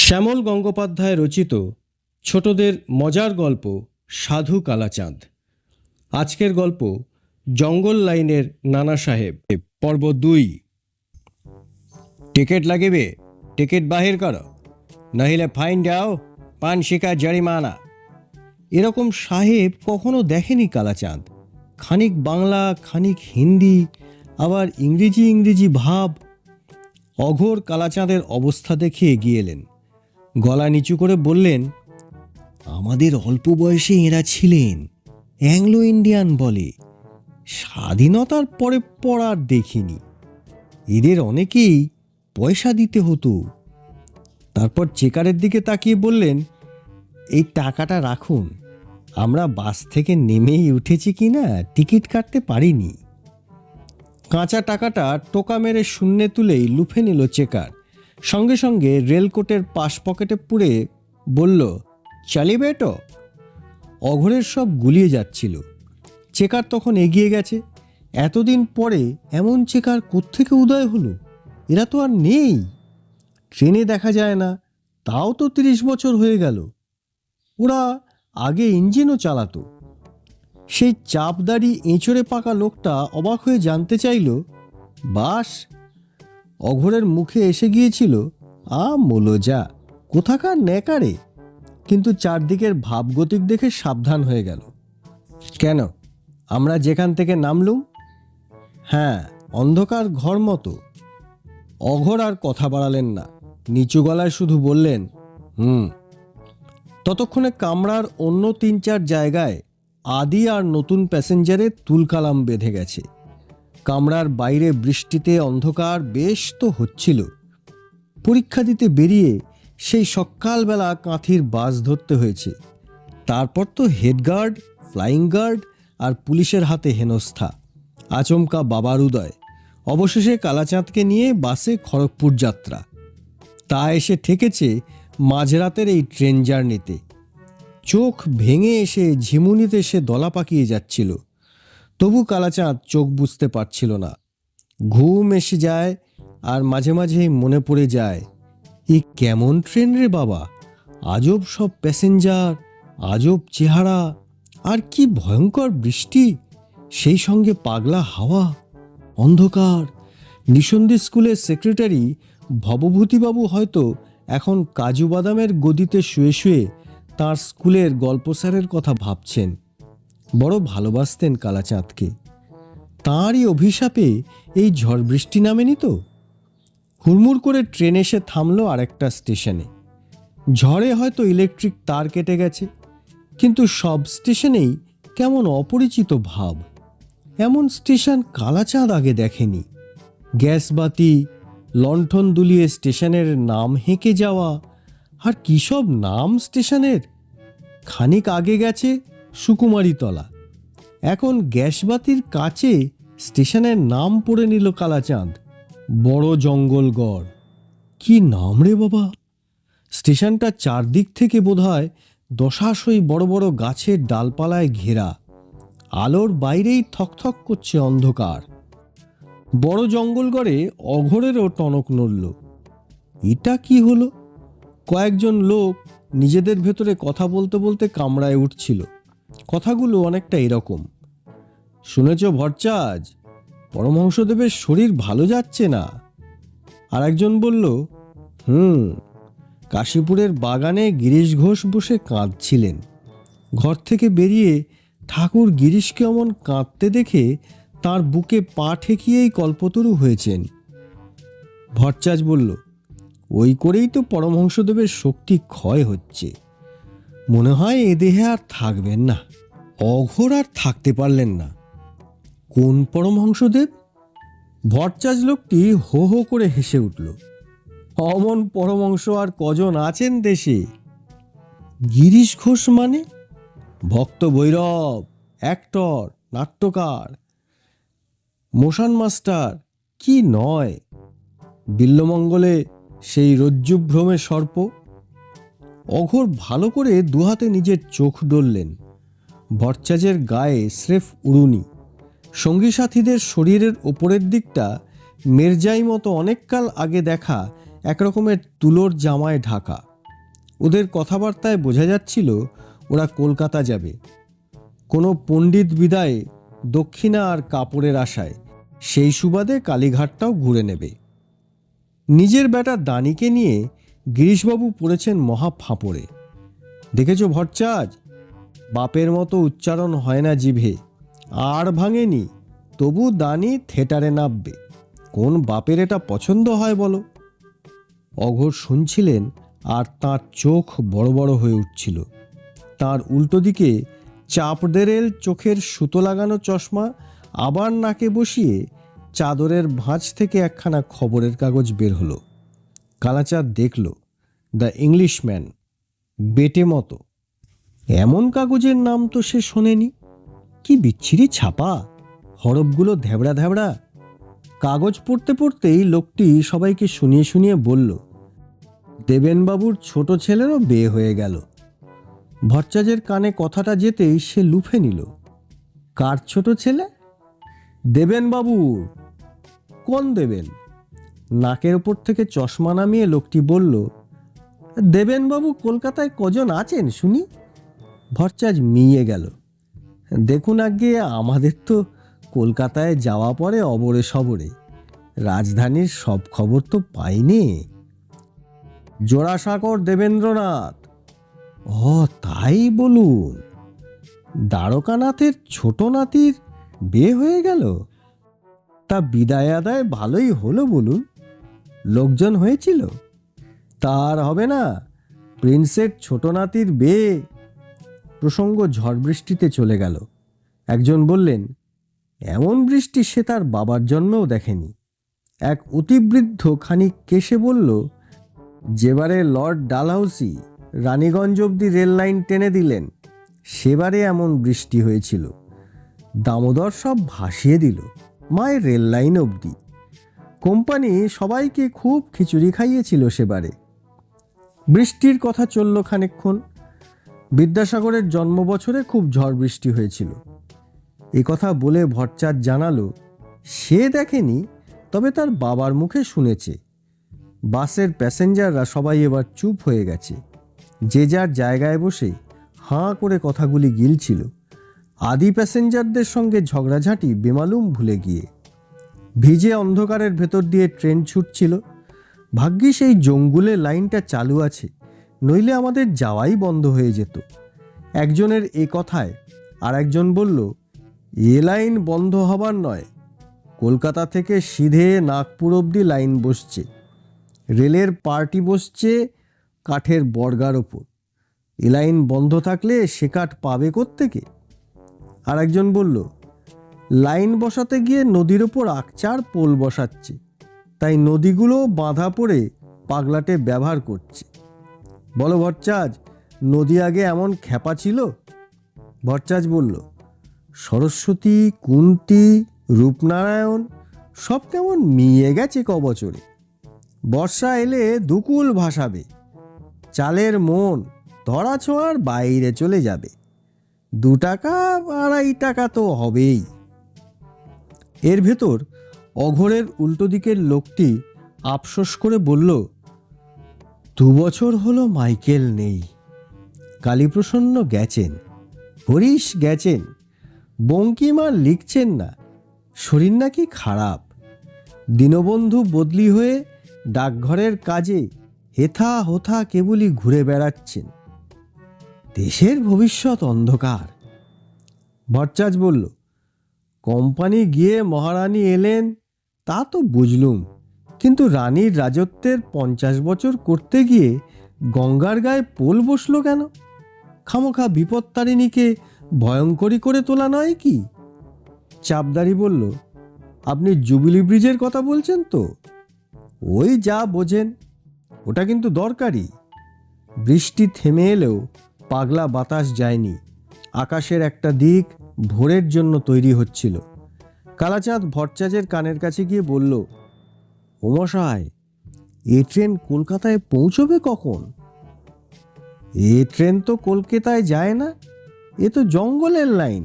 শ্যামল গঙ্গোপাধ্যায় রচিত ছোটদের মজার গল্প সাধু কালাচাঁদ। আজকের গল্প জঙ্গল লাইনের নানা সাহেব, পর্ব 2। টিকিট লাগিবে, টিকিট বাহির করো, নহিলে ফাইন যাও, পান শিকার জরিমানা। এরকম সাহেব কখনো দেখেনি কালাচাঁদ। খানিক বাংলা, খানিক হিন্দি, আবার ইংরেজি ইংরেজি ভাব। অঘোর কালাচাঁদের অবস্থা দেখে এগিয়ে এলেন, গলা নিচু করে বললেন, আমাদের অল্প বয়সে এরা ছিলেন, অ্যাংলো ইন্ডিয়ান বলে। স্বাধীনতার পরে পড়ার দেখিনি। এদের অনেকেই পয়সা দিতে হতো। তারপর চেকারের দিকে তাকিয়ে বললেন, এই টাকাটা রাখুন, আমরা বাস থেকে নেমেই উঠেছি কিনা টিকিট কাটতে পারিনি। কাঁচা টাকাটা টোকা মেরে শূন্যে তুলেই লুফে নিল চেকার। সঙ্গে সঙ্গে রেলকোটের পাশ পকেটে পুরে বলল, চালিবে তো। অঘোরের সব গুলিয়ে যাচ্ছিল। চেকার তখন এগিয়ে গেছে। এতদিন পরে এমন চেকার কোত্থেকে উদয় হলো? এরা তো আর নেই। ট্রেনে দেখা যায় না, তাও তো 30 বছর হয়ে গেল। ওরা আগে ইঞ্জিনও চালাতো। সেই চাপদাড়ি এঁচড়ে পাকা লোকটা অবাক হয়ে জানতে চাইল, বাস? অঘোরের মুখে এসে গিয়েছিল, মোলোজা, কোথাকার নেকারে। কিন্তু চারদিকের ভাবগতিক দেখে সাবধান হয়ে গেল। কেন, আমরা যেখান থেকে নামলুম? হ্যাঁ, অন্ধকার ঘর মতো। অঘোর আর কথা বাড়ালেন না, নিচু গলায় শুধু বললেন, ততক্ষণে কামরার অন্য 3-4 জায়গায় আদি আর নতুন প্যাসেঞ্জারের তুলকালাম বেঁধে গেছে। কামরার বাইরে বৃষ্টিতে অন্ধকার বেশ তো হচ্ছিল। পরীক্ষা দিতে বেরিয়ে সেই সকালবেলা কাঁথির বাস ধরতে হয়েছে। তারপর তো হেডগার্ড, ফ্লাইং গার্ড আর পুলিশের হাতে হেনস্থা। আচমকা বাবার উদয়। অবশেষে কালাচাঁদকে নিয়ে বাসে খড়গপুর যাত্রা। তা এসে ঠেকেছে মাঝরাতের এই ট্রেন জার্নিতে। চোখ ভেঙে এসে ঝিমুনিতে সে দলা পাকিয়ে যাচ্ছিল। তবু কালাচাঁদ চোখ বুঝতে পারছিল না। ঘুম এসে যায় আর মাঝে মাঝেই মনে পড়ে যায়, এই কেমন ট্রেন রে বাবা! আজব সব প্যাসেঞ্জার, আজব চেহারা, আর কি ভয়ঙ্কর বৃষ্টি, সেই সঙ্গে পাগলা হাওয়া, অন্ধকার। নিঃসন্দি স্কুলের সেক্রেটারি ভবভূতিবাবু হয়তো এখন কাজু বাদামের গদিতে শুয়ে শুয়ে তাঁর স্কুলের গল্প স্যারের কথা ভাবছেন। বড় ভালোবাসতেন কালাচাঁদকে। তাঁরই অভিশাপে এই ঝড় বৃষ্টি নামেনি তো। হুড়মুড় করে ট্রেন এসে থামলো আরেকটা স্টেশনে। ঝড়ে হয়তো ইলেকট্রিক তার কেটে গেছে, কিন্তু সব স্টেশনেই কেমন অপরিচিত ভাব। এমন স্টেশন কালাচাঁদ আগে দেখেনি। গ্যাস বাতি, লণ্ঠন দুলিয়ে স্টেশনের নাম হেঁকে যাওয়া, আর কী সব নাম স্টেশনের! খানিক আগে গেছে সুকুমারীতলা, এখন গ্যাসবাতির কাছে স্টেশনের নাম পড়ে নিল কালাচাঁদ, বড় জঙ্গলগড়। কি নাম রে বাবা! স্টেশনটা চারদিক থেকে বোধহয় দশাশই বড় বড় গাছের ডালপালায় ঘেরা। আলোর বাইরেই থকথক করছে অন্ধকার। বড় জঙ্গলগড়ে অঘোরেরও টনক নড়ল। এটা কি হলো? কয়েকজন লোক নিজেদের ভেতরে কথা বলতে বলতে কামরায় উঠছিল। কথাগুলো অনেকটা এরকম, শুনেছ ভট্টাচ, পরমহংসদেবের শরীর ভালো যাচ্ছে না। আর একজন বলল, কাশীপুরের বাগানে গিরিশ ঘোষ বসে কাঁদছিলেন। ঘর থেকে বেরিয়ে ঠাকুর গিরিশকে অমন কাঁদতে দেখে তার বুকে পা ঠেকিয়েই কল্পতরু হয়েছেন। ভট্টাচ বলল, ওই করেই তো পরমহংসদেবের শক্তি ক্ষয় হচ্ছে। মনে হয় এ দেহে আর থাকবেন না। অঘোর আর থাকতে পারলেন না। কোন পরমহংসদেব? ভট্টাচ লোকটি হো হো করে হেসে উঠল। অমন পরমহংস আর কজন আছেন দেশে? গিরিশ ঘোষ মানে? ভক্ত ভৈরব, অ্যাক্টর, নাট্যকার, মোশন মাস্টার, কি নয়! বিল্বমঙ্গলে সেই রজ্জুভ্রমে সর্প। অঘোর ভালো করে দুহাতে নিজের চোখ ডললেন। ভট্টাচের গায়ে স্রেফ উড়ুনি। সঙ্গী সাথীদের শরীরের ওপরের দিকটা মেরজাই মতো অনেককাল আগে দেখা একরকমের তুলোর জামায় ঢাকা। ওদের কথাবার্তায় বোঝা যাচ্ছিল ওরা কলকাতা যাবে, কোনো পণ্ডিত বিদায়, দক্ষিণা আর কাপড়ের আশায়। সেই সুবাদে কালীঘাটটাও ঘুরে নেবে। নিজের বেটা দানিকে নিয়ে গিরিশবাবু পড়েছেন মহা ফাঁপড়ে। দেখেছ ভট্টাচ, বাপের মতো উচ্চারণ হয় না জিভে, আর ভাঙেনি, তবু দানি থিয়েটারে নামবে। কোন বাপের এটা পছন্দ হয় বলো? অঘোর শুনছিলেন আর তার চোখ বড় বড় হয়ে উঠছিল। তার উল্টো দিকে চাপদেরেল চোখের সুতো লাগানো চশমা আবার নাকে বসিয়ে চাদরের ভাঁজ থেকে একখানা খবরের কাগজ বের হলো। কালাচাঁদ দেখল, দ্য ইংলিশম্যান, বেটে মতো। এমন কাগজের নাম তো সে শোনেনি। কি বিচ্ছিরি ছাপা, হরফগুলো ধেবড়া ধেবড়া। কাগজ পড়তে পড়তেই লোকটি সবাইকে শুনিয়ে শুনিয়ে বলল, দেবেনবাবুর ছোট ছেলেরও বিয়ে হয়ে গেল। ভট্টাচার্যের কানে কথাটা যেতেই সে লুফে নিল। কার ছোট ছেলে? দেবেনবাবুর। কোন দেবেন? নাকের ওপর থেকে চশমা নামিয়ে লোকটি বলল, দেবেনবাবু কলকাতায় কজন আছেন শুনি? ভট্টাচার্য মিয়ে গেল। দেখুন আজ্ঞে, আমাদের তো কলকাতায় যাওয়া পরে অবরে সবরে, রাজধানীর সব খবর তো পাইনি। জোড়াসাঁকোর দেবেন্দ্রনাথ। ও তাই বলুন। দ্বারকানাথের ছোট নাতির বিয়ে হয়ে গেল? তা বিদায় আদায় ভালোই হলো বলুন। লোকজন হয়েছিল? তার হবে না, প্রিন্সের ছোট নাতির বিয়ে। প্রসঙ্গ ঝড় বৃষ্টিতে চলে গেল। একজন বললেন, এমন বৃষ্টি সে তার বাবার জন্মেও দেখেনি। এক অতিবৃদ্ধ খানিক কেশে বলল, যেবারে লর্ড ডালহাউসি রানীগঞ্জ অবধি রেল লাইন টেনে দিলেন, সেবারে এমন বৃষ্টি হয়েছিল। দামোদর সব ভাসিয়ে দিল, মায়ের রেল লাইন অবধি। কোম্পানি সবাইকে খুব খিচুড়ি খাইয়েছিল সেবারে। বৃষ্টির কথা চলল খানিকক্ষণ। বিদ্যাসাগরের জন্মবছরে খুব ঝড় বৃষ্টি হয়েছিল। এ কথা বলে ভট্টাচার্য জানালো, সে দেখেনি, তবে তার বাবার মুখে শুনেছে। বাসের প্যাসেঞ্জাররা সবাই এবার চুপ হয়ে গেছে। যে যার জায়গায় বসে হাঁ করে কথাগুলি গিলছিল, আদি প্যাসেঞ্জারদের সঙ্গে ঝগড়াঝাঁটি বেমালুম ভুলে গিয়ে। ভিজে অন্ধকারের ভেতর দিয়ে ট্রেন ছুটছিল। ভাগ্যিস এই জঙ্গুলে লাইনটা চালু আছে, নইলে আমাদের যাওয়াই বন্ধ হয়ে যেত। একজনের এ কথায় আর একজন বলল, এ লাইন বন্ধ হবার নয়, কলকাতা থেকে সিধে নাগপুর অবধি লাইন বসছে। রেলের পার্টি বসছে কাঠের বর্গার ওপর। এ লাইন বন্ধ থাকলে সে কাঠ পাবে কোত্থেকে? আর একজন বলল, লাইন বসাতে গিয়ে নদীর ওপর আকচার পোল বসাচ্ছে, তাই নদীগুলো বাঁধা পড়ে পাগলাটে ব্যবহার করছে। বলো ভট্টাচার্য, নদী আগে এমন খ্যাপা ছিল? ভট্টাচার্য বলল, সরস্বতী, কুন্তী, রূপনারায়ণ সব কেমন মিয়ে গেছে কবছরে। বর্ষা এলে দুকুল ভাসাবে, চালের মন ধরা ছোঁয়ার বাইরে চলে যাবে। 2 টাকা 2.5 টাকা তো হবেই। এর ভেতর অঘোরের উল্টো দিকের লোকটি আফসোস করে বলল, 2 বছর হলো মাইকেল নেই। কালীপ্রসন্ন গেছেন, হরিশ গেছেন, বঙ্কিমা লিখছেন না, শরীর নাকি খারাপ। দীনবন্ধু বদলি হয়ে ডাকঘরের কাজে হেথা হোথা কেবলই ঘুরে বেড়াচ্ছেন। দেশের ভবিষ্যৎ অন্ধকার। ভট্টাচার্য বলল, কোম্পানি গিয়ে মহারানী এলেন তা তো বুঝলুম, কিন্তু রানীর রাজত্বের 50 বছর করতে গিয়ে গঙ্গার গায়ে পোল বসলো কেন? খামোখা বিপত্তারিণীকে ভয়ঙ্করী করে তোলা নয় কি? চাপদারি বলল, আপনি জুবিলি ব্রিজের কথা বলছেন তো? ওই যা বোঝেন, ওটা কিন্তু দরকারি। বৃষ্টি থেমে এলেও পাগলা বাতাস যায়নি। আকাশের একটা দিক ভোরের জন্য তৈরি হচ্ছিল। কালাচাঁদ ভট্টাচার্যের কানের কাছে গিয়ে বলল, ও মশাই, এ ট্রেন কলকাতায় পৌঁছবে কখন? এ ট্রেন তো কলকাতায় যায় না, এ তো জঙ্গলের লাইন।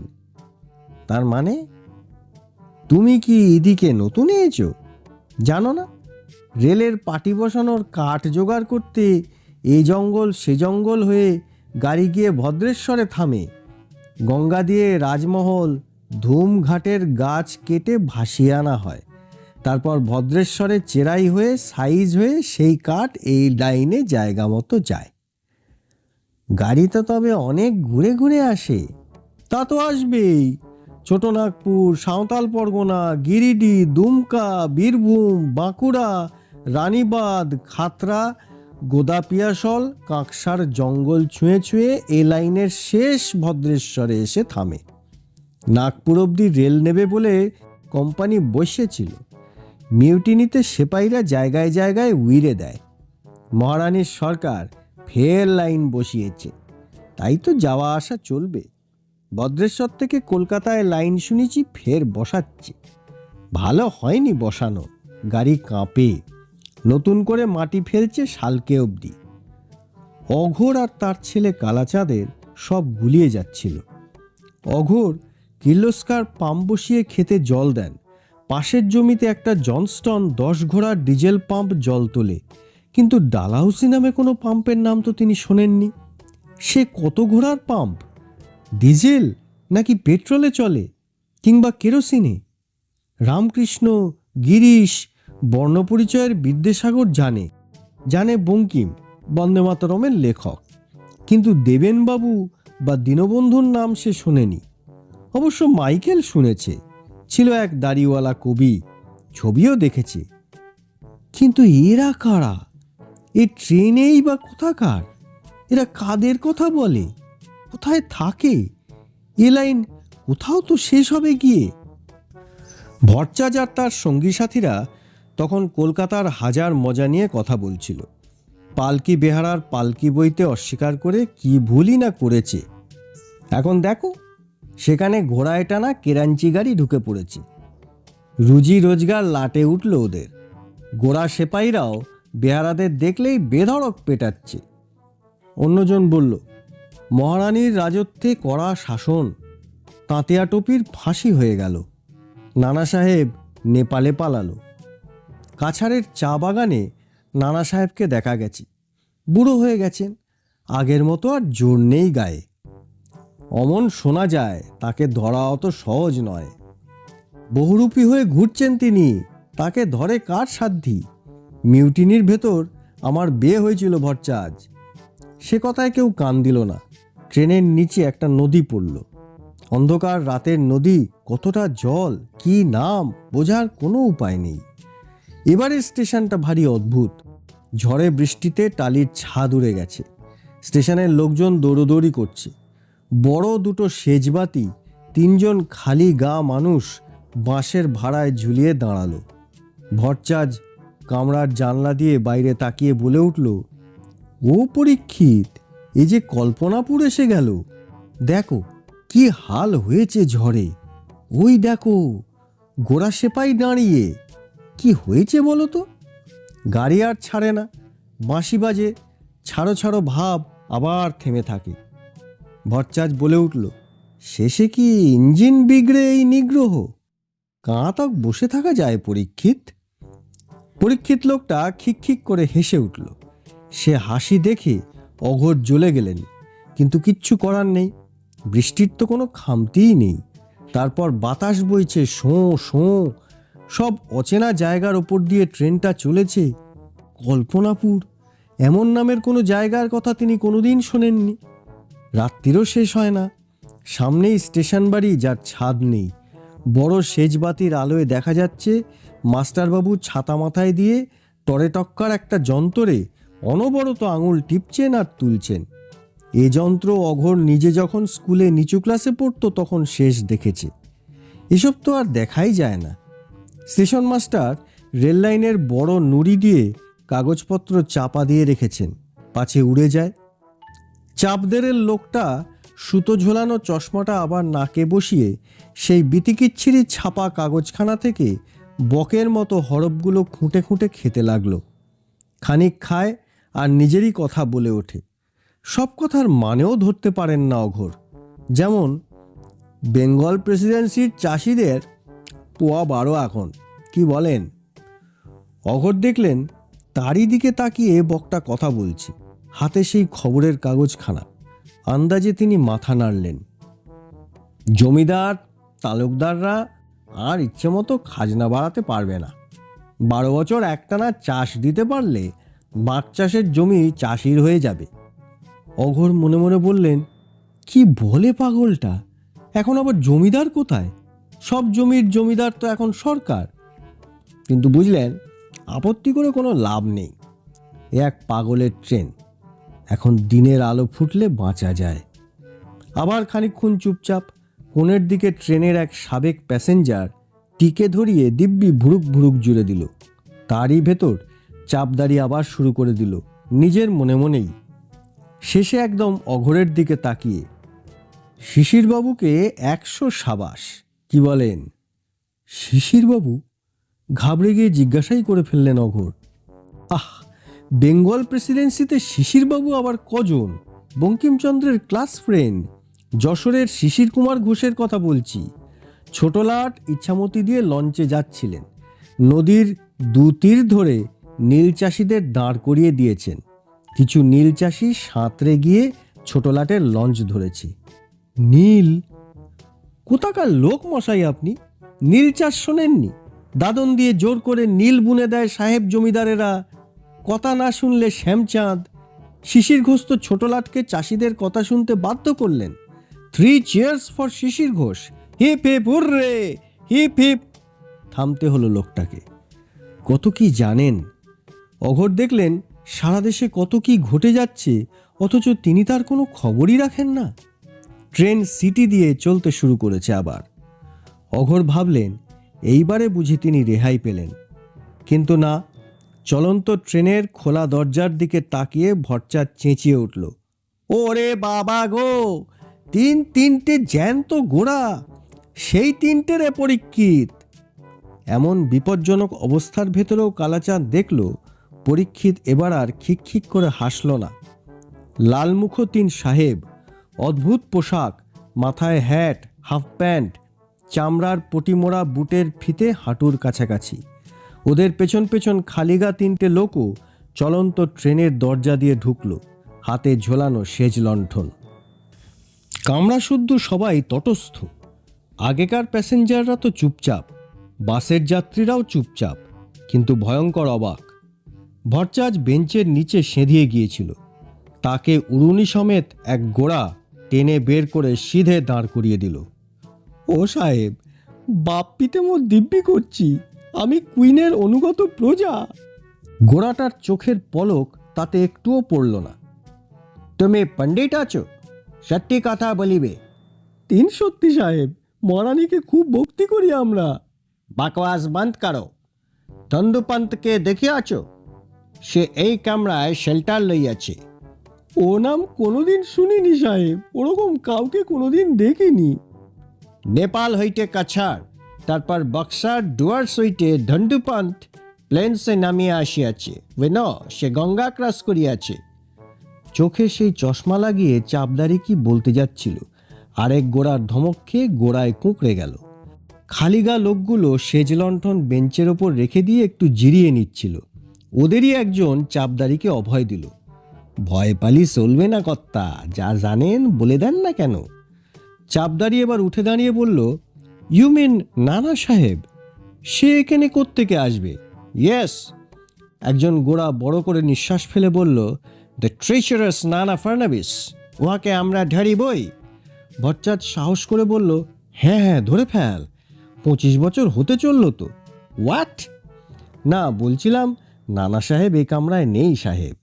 তার মানে? তুমি কি এদিকে নতুন এসেছো? জানো না, রেলের পাটি বসানোর কাঠ জোগাড় করতে এই জঙ্গল সে জঙ্গল হয়ে গাড়ি গিয়ে ভদ্রেশ্বরে থামে। গঙ্গা দিয়ে রাজমহল ধুমঘাটের গাছ কেটে ভাসিয়ে আনা হয়, তারপর ভদ্রেশ্বরে চেরাই হয়ে সাইজ হয়ে সেই কাঠ এই লাইনে জায়গা মতো যায়। গাড়ি তো তবে অনেক ঘুরে ঘুরে আসে। তা তো আসবেই। ছোটনাগপুর, সাঁওতাল পরগনা, গিরিডি, দুমকা, বীরভূম, বাঁকুড়া, রানীবাঁধ, খাতড়া, গোদাপিয়াসল, কাঁকসার জঙ্গল ছুঁয়ে ছুঁয়ে এ লাইনের শেষ ভদ্রেশ্বরে এসে থামে। নাগপুর অবধি রেল নেবে বলে কোম্পানি বসেছিল। মিউটিনিতে সেপাইরা জায়গায় জায়গায় উইরে দেয়। মহারানীর সরকার ফের লাইন বসিয়েছে, তাই তো যাওয়া আসা চলবে। ভদ্রেশ্বর থেকে কলকাতায় লাইন শুনেছি ফের বসাচ্ছে। ভালো হয়নি বসানো, গাড়ি কাঁপে। নতুন করে মাটি ফেলছে শালকে অবধি। অঘোর আর তার ছেলে কালাচাঁদের সব গুলিয়ে যাচ্ছিল। অঘোর কির্লোস্কার পাম্প বসিয়ে খেতে জল দেন। পাশের জমিতে একটা জনস্টন 10 ঘোড়ার ডিজেল পাম্প জল তোলে, কিন্তু ডালহাউসি নামে কোনো পাম্পের নাম তো তিনি শোনেননি। সে কত ঘোড়ার পাম্প? ডিজেল নাকি পেট্রোলে চলে, কিংবা কেরোসিনে? রামকৃষ্ণ, গিরিশ, বর্ণপরিচয়ের বিদ্যাসাগর জানে, জানে বঙ্কিম, বন্দে মাতরমের লেখক, কিন্তু দেবেনবাবু বা দীনবন্ধুর নাম সে শোনেনি। অবশ্য মাইকেল শুনেছে, ছিল এক দাড়িওয়ালা কবি, ছবিও দেখেছে। কিন্তু এরা কারা? এ ট্রেনেই বা কোথাকার? এরা কাদের কথা বলে? কোথায় থাকে? এ লাইন কোথাও তো শেষ হবে গিয়ে। ভট্টাচার্য আর তার সঙ্গী সাথীরা তখন কলকাতার হাজার মজা নিয়ে কথা বলছিল। পালকি বেহারার পালকি বইতে অস্বীকার করে কি ভুলই না করেছে। এখন দেখো, সেখানে ঘোড়ায় টানা কেরাঞ্চি গাড়ি ঢুকে পড়েছে। রুজি রোজগার লাটে উঠল ওদের। গোড়া সেপাইরাও বেহারাদের দেখলেই বেধড়ক পেটাচ্ছে। অন্যজন বলল, মহারানীর রাজত্বে কড়া শাসন, তাঁতিয়া টুপির ফাঁসি হয়ে গেল। নানা সাহেব নেপালে পালালো। কাছাড়ের চা বাগানে নানা সাহেবকে দেখা গেছে। বুড়ো হয়ে গেছেন, আগের মতো আর জোর নেই গায়ে। অমন শোনা যায়, তাকে ধরা অত সহজ নয়। বহুরূপী হয়ে ঘুরছেন তিনি, তাকে ধরে কার সাধ্যি? মিউটিনির ভেতর আমার বিয়ে হয়েছিল ভট্টাচার্য। সে কথায় কেউ কান দিল না। ট্রেনের নিচে একটা নদী পড়ল। অন্ধকার রাতের নদী, কতটা জল, কি নাম, বোঝার কোনো উপায় নেই। এবারের স্টেশনটা ভারী অদ্ভুত। ঝড়ে বৃষ্টিতে টালির ছাদ উড়ে গেছে। স্টেশনের লোকজন দৌড়োদৌড়ি করছে। বড় দুটো সেজবাতি, 3 জন খালি গা মানুষ বাঁশের ভাড়ায় ঝুলিয়ে দাঁড়ালো। ভট্টাচার্য কামরার জানলা দিয়ে বাইরে তাকিয়ে বলে উঠল, ও পরীক্ষিত, এ যে কল্পনাপুর এসে গেল। দেখো কি হাল হয়েছে ঝড়ে। ওই দেখো, গোড়া সেপাই দাঁড়িয়ে। কি হয়েছে বলো তো? গাড়ি আর ছাড়ে না, বাঁশি বাজে, ছাড়ো ছাড়ো ভাব, আবার থেমে থাকে। ভট্টাচার্য বলে উঠল, শেষে কি ইঞ্জিন বিগড়ে এই নিগ্রহ? কাঁতক বসে থাকা যায় পরীক্ষিত? পরীক্ষিত লোকটা খিকখিক করে হেসে উঠল। সে হাসি দেখে অঘোর জ্বলে গেলেন, কিন্তু কিচ্ছু করার নেই। বৃষ্টির তো কোনো খামতিই নেই। তারপর বাতাস বইছে শোঁ শোঁ। সব অচেনা জায়গার ওপর দিয়ে ট্রেনটা চলেছে। কল্পনাপুর এমন নামের কোনো জায়গার কথা তিনি কোনোদিন শোনেননি। রাত্রিরও শেষ হয় না। সামনেই স্টেশন বাড়ি, যার ছাদ নেই। বড় সেজবাতির আলোয় দেখা যাচ্ছে মাস্টারবাবু ছাতা মাথায় দিয়ে টরে টক্কার একটা যন্ত্রে অনবরত আঙুল টিপছেন আর তুলছেন। এ যন্ত্র অঘোর নিজে যখন স্কুলে নিচু ক্লাসে পড়তো তখন শেষ দেখেছে। এসব তো আর দেখাই যায় না। স্টেশন মাস্টার রেল লাইনের বড় নুড়ি দিয়ে কাগজপত্র চাপা দিয়ে রেখেছেন, পাছে উড়ে যায়। চাপদেরের লোকটা সুতো ঝোলানো চশমাটা আবার নাকে বসিয়ে সেই বিতিকিচ্ছিরি ছাপা কাগজখানা থেকে বকের মতো হরফগুলো খুঁটে খুঁটে খেতে লাগলো। খানিক খায় আর নিজেরই কথা বলে ওঠে। সব কথার মানেও ধরতে পারেন না অঘোর। যেমন, বেঙ্গল প্রেসিডেন্সির চাষিদের পোয়া 12 এখন, কি বলেন? অঘোর দেখলেন তারই দিকে তাকিয়ে বকটা কথা বলছে। হাতে সেই খবরের কাগজখানা। আন্দাজে তিনি মাথা নাড়লেন। জমিদার তালুকদাররা আর ইচ্ছে মতো খাজনা বাড়াতে পারবে না। 12 বছর একটানা চাষ দিতে পারলে মাছ চাষের জমি চাষির হয়ে যাবে। অঘোর মনে মনে বললেন, কি বলে পাগলটা, এখন আবার জমিদার কোথায়? সব জমির জমিদার তো এখন সরকার। কিন্তু বুঝলেন, আপত্তি করে কোনো লাভ নেই। এ এক পাগলের ট্রেন, এখন দিনের আলো ফুটলে বাঁচা যায়। আবার খানিকক্ষণ চুপচাপ। কোণের দিকে ট্রেনের এক সাবেক প্যাসেঞ্জার টিকে ধরিয়ে দিব্যি ভুরুক ভুরুক জুড়ে দিল। তারই ভেতর চাপদারি আবার শুরু করে দিল নিজের মনে মনেই। শেষে একদম অঘোরের দিকে তাকিয়ে, শিশিরবাবুকে 100 সাবাস, কি বলেন? শিশিরবাবু? ঘাবড়ে গিয়ে জিজ্ঞাসাই করে ফেললেন অঘোর। আহ, বেঙ্গল প্রেসিডেন্সিতে শিশিরবাবু আবার কজন? বঙ্কিমচন্দ্রের ক্লাস ফ্রেন্ড, যশোরের শিশির কুমার ঘোষের কথা বলছি। ছোটলাট ইচ্ছামতি দিয়ে লঞ্চে যাচ্ছিলেন। নদীর 2 তীর ধরে নীল চাষিদের দাঁড় করিয়ে দিয়েছেন। কিছু নীল চাষি সাঁতরে গিয়ে ছোটলাটের লঞ্চ ধরেছে। নীল? কোথাকার লোক মশাই আপনি? নীল চাষ শোনেননি? দাদন দিয়ে জোর করে নীল বুনে দেয় সাহেব জমিদারেরা। কথা না শুনলে শ্যামচাঁদ। শিশির ঘোষ তো ছোটলাটকে চাষিদের কথা শুনতে বাধ্য করলেন। 3 cheers for Shishir Ghosh, hip hip hurray, hip hip. থামতে হলো লোকটাকে। কত কি জানেন! অঘোর দেখলেন সারা দেশে কত কি ঘটে যাচ্ছে, অথচ তিনি তার কোনো খবরই রাখেন না। ট্রেন সিটি দিয়ে চলতে শুরু করেছে আবার। অঘোর ভাবলেন, এইবারে বুঝি তিনি রেহাই পেলেন। কিন্তু না, চলন্ত ট্রেনের খোলা দরজার দিকে তাকিয়ে ভট্টাচার্য চেঁচিয়ে উঠল, ওরে বাবা গো, 3টে জ্যান্ত ঘোড়া, সেই 3টের পরীক্ষিত। এমন বিপজ্জনক অবস্থার ভেতরেও কালাচাঁদ দেখল পরীক্ষিত এবার আর খিকখিক করে হাসল না। লালমুখো 3 সাহেব, অদ্ভুত পোশাক, মাথায় হ্যাট, হাফ প্যান্ট, চামড়ার পটিমোড়া বুটের ফিতে হাঁটুর কাছাকাছি। ওদের পেছন পেছন খালিগা 3টে লোকও চলন্ত ট্রেনের দরজা দিয়ে ঢুকল, হাতে ঝোলানো সেজ লণ্ঠন। কামরা শুদ্ধ সবাই তটস্থ। আগেকার প্যাসেঞ্জাররা তো চুপচাপ, বাসের যাত্রীরাও চুপচাপ, কিন্তু ভয়ঙ্কর অবাক। ভট্টাচার্য বেঞ্চের নিচে সেঁধিয়ে গিয়েছিল। তাকে উড়ুনি সমেত এক গোড়া টেনে বের করে সিধে দাঁড় করিয়ে দিল। ও সাহেব, বাপ পিতে মোর দিব্যি করছি, আমি কুইনের অনুগত প্রজা। গোড়াটার চোখের পলক তাতে একটুও পড়ল না। তুমি পণ্ডিত আছো? সত্যি কথা বলিবে? 3 সত্যি সাহেব, মহারানীকে খুব ভক্তি করি আমরা। বাকওয়াজ বন্ধ করো। ধন্দুপন্তকে দেখে আছো? সে এই কামরায় শেল্টার লইয়াছে। ও নাম কোনোদিন শুনিনি সাহেব, ওরকম কাউকে কোনোদিন দেখিনি। নেপাল হইতে কাছাড়, তারপর বক্সার ডুয়ার্স হইতে ধন্দুপন্ত প্লেন্সে নামিয়া আসিয়াছে। সে গঙ্গা ক্রস করিয়াছে। চোখে সেই চশমা লাগিয়ে চাপদারি কি বলতে যাচ্ছিল, আরেক গোড়ার ধমক খেয়ে গোড়ায় কুঁকড়ে গেল। খালিগা লোকগুলো সেজ লণ্ঠন বেঞ্চের ওপর রেখে দিয়ে একটু জিরিয়ে নিচ্ছিল। ওদেরই একজন চাপদারিকে অভয় দিল। ভয় পালি চলবে না কর্তা, যা জানেন বলে দেন না কেন? চাপদারি এবার উঠে দাঁড়িয়ে বলল, ইউ মিন নানা সাহেব? সে এখানে কোত্থেকে আসবে? ইয়েস। একজন গোড়া বড় করে নিঃশ্বাস ফেলে বলল, দ্য ট্রেচারাস নানা ফার্নাবিস, উহাকে আমরা ধরিবই। ভট্টাচার্য সাহস করে বলল, হ্যাঁ হ্যাঁ, ধরে ফেল, 25 বছর হতে চলল তো। হোয়াট? না, বলছিলাম নানা সাহেব এই কামরায় নেই সাহেব।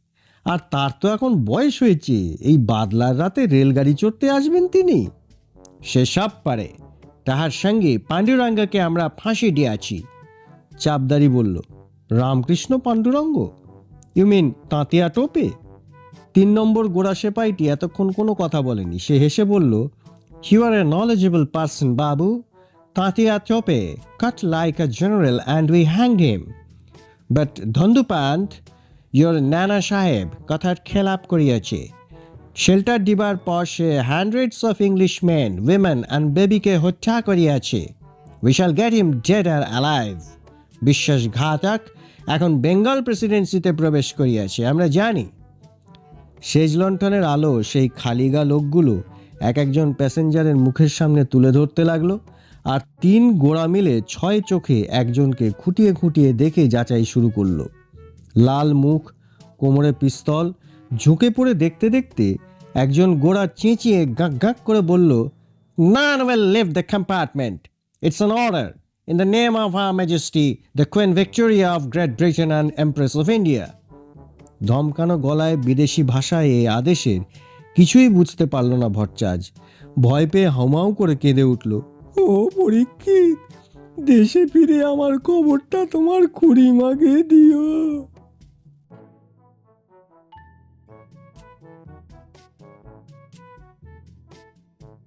আর তার তো এখন বয়স হয়েছে, এই বাদলার রাতে রেলগাড়ি চড়তে আসবেন তিনি? সে সব পারে, তাহার সঙ্গে পাণ্ডুরঙ্গকে আমরা ফাঁসি দিয়াছি। চাপদারি বলল, রামকৃষ্ণ পাণ্ডুরঙ্গ? ইউ মিন তাঁতিয়া টোপে? 3 নম্বর গোড়া সেপাইটি এতক্ষণ কোনো কথা বলেনি। সে হেসে বলল, you are a knowledgeable person babu. তাঁতিয়া Tope cut like a general and we hanged him. But Dhondupant, your Nana Saheb কথার খেলাপ করিয়াছে। শেল্টার দিবার পর সে hundreds of English men, women and বেবিকে হত্যা করিয়াছে। We shall get him dead or alive. বিশ্বাসঘাতক এখন বেঙ্গল প্রেসিডেন্সিতে প্রবেশ করিয়াছে, আমরা জানি। সেজ লণ্ঠনের আলো সেই খালিগা লোকগুলো এক একজন প্যাসেঞ্জারের মুখের সামনে তুলে ধরতে লাগলো, আর 3 গোড়া মিলে 6 চোখে একজনকে খুঁটিয়ে খুঁটিয়ে দেখে যাচাই শুরু করলো। লাল মুখ, কোমরে পিস্তল, ঝুঁকে পড়ে দেখতে দেখতে একজন গোড়া চেঁচিয়ে গাঁক গাঁক করে বলল, "None will leave the compartment. It's an order. In the name of Her Majesty, the Queen Victoria of Great Britain and Empress of India." ধমকানো গলায় বিদেশি ভাষায় এই আদেশের কিছুই বুঝতে পারল না ভট্টাচ। ভয় পেয়ে হাউমাউ করে কেঁদে উঠল, "ও পরীক্ষিত, দেশে ফিরে আমার খবরটা তোমার খুড়িমাকে দিও।"